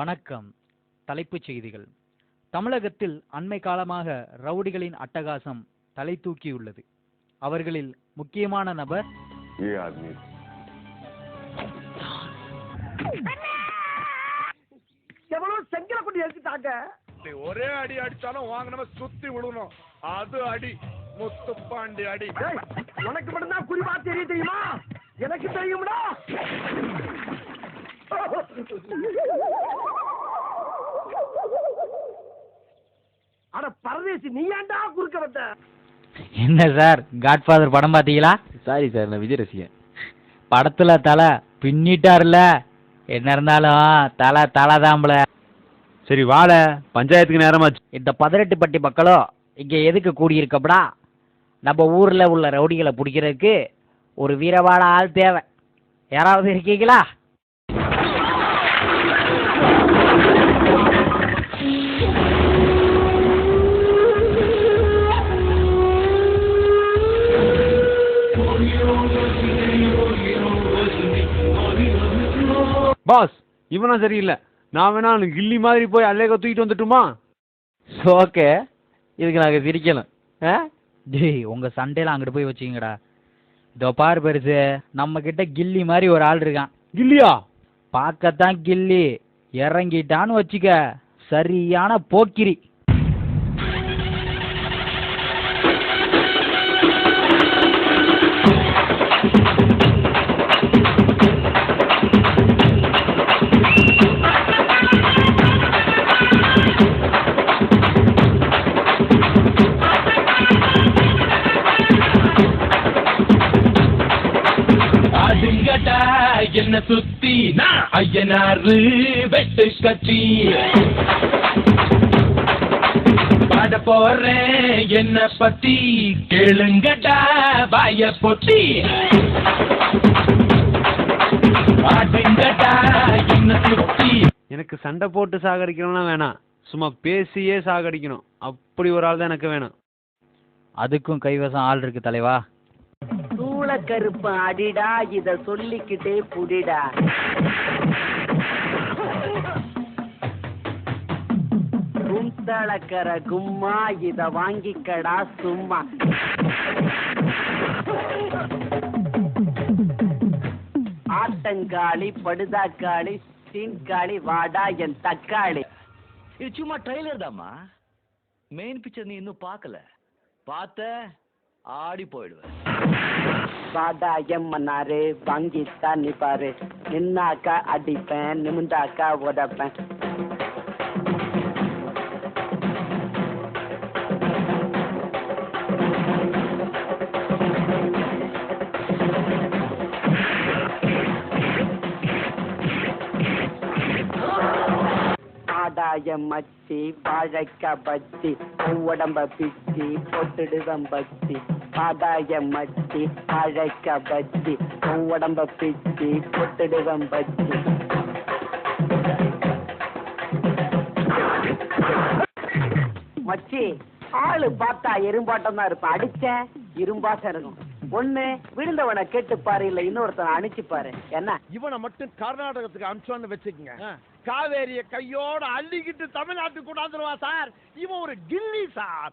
வணக்கம். தலைப்புச் செய்திகள். தமிழகத்தில் அண்மை காலமாக ரவுடிகளின் அட்டகாசம் தலை தூக்கியுள்ளது. அவர்களில் முக்கியமான நபர் ஒரே அடி அடிச்சாலும் வாங்கின சுத்தி விடணும். அது அடி முத்துப்பாண்டி அடி. உனக்கு மட்டும்தான் குறிப்பா தெரியுமா? எனக்கு தெரியும்டா. அட பரதேசி, நீ ஏன்டா குறுக்க வந்த? என்ன சார், காட்ஃபாதர் படம் பார்த்தீங்களா? சாரி சார், நான் விஜய் ரசிகன். படத்துல தலை பின்னிட்டார்ல. என்ன இருந்தாலும் தலை தாம்பல. சரி வாழ, பஞ்சாயத்துக்கு நேரமாச்சு. இந்த 18 பட்டி மக்களும் இங்க எதுக்கு கூடியிருக்கப்படா? நம்ம ஊர்ல உள்ள ரவுடிகளை பிடிக்கிறதுக்கு ஒரு வீரவாட ஆள் தேவை. யாராவது இருக்கீங்களா? பாஸ், இவனா சரியில்லை. நான் வேணா கில்லி மாதிரி போய் அல்லேக தூக்கிட்டு வந்துட்டுமா? ஓகே, இதுக்கு நாங்கள் சிரிக்கணும். ஜி, உங்கள் சண்டையில் அங்கிட்டு போய் வச்சுக்கங்கடா. இதோ பாரு பெருசு, நம்ம கிட்ட கில்லி மாதிரி ஒரு ஆள் இருக்கான். கில்லியா? பார்க்கத்தான் கில்லி, இறங்கிட்டான்னு வச்சுக்க சரியான போக்கிரி. என்ன சுத்தி நான் ஐயனாரு வெட்டு கட்சி பாட போறேன். என்ன பத்தி கேளுங்கடா வாய பொத்தி. பாடுங்கடா என்ன சுத்தி. எனக்கு சண்டை போட்டு சாகடிக்கணும்னா வேணாம், சும்மா பேசியே சாகடிக்கணும். அப்படி ஒரு ஆள் தான் எனக்கு வேணும். அதுக்கும் கைவசம் ஆள் இருக்கு தலைவா. கருப்பு அடிடா, இத சொல்லிக்கிட்டே புடிடா. குந்தளக்கர கும்மா, இத வாங்கிக்கடா சும்மா. ஆட்டங்காளி, படுதாக்காளி, சீன்காளி, வாடா என் தக்காளி. இது சும்மா ட்ரைலர் தாம்மா. மெயின் பிக்சர் நீ இன்னும் பார்க்கல. பார்த்த ஆடி போயிடுவேன். வாடா எம்மனாரு, வாங்கித்தான் நீ பாரு. நின்னாக்கா அடிப்பேன், நிமிந்தாக்கா உதப்பேன். ஆடாய மச்சி, வாழைக்கா பச்சி, உடம்ப பிச்சி போட்டுடுவன் பச்சி. ஆடாய மச்சி, வாழைக்கா பச்சி, உடம்ப பிச்சி போட்டுடுவன் பச்சி. மச்சி, ஆளு பார்த்தா எறும்பாட்டம் தான் இருப்பான். அடிச்ச இரும்பாட்டம் இருக்கும். ஒண்ணு விழுந்தவனை கேட்டு பாரு, இல்ல இன்னொருத்தனை அனுப்பிச்சு பாரு. என்ன, இவனை மட்டும் கர்நாடகத்துக்கு அனுப்பிச்சோன்னு வச்சுக்கங்க, காவேரிய கையோட அள்ளிக்கிட்டு தமிழ்நாட்டுக்கு கொண்டாந்துருவா சார். இவன் ஒரு கில்லி சார்.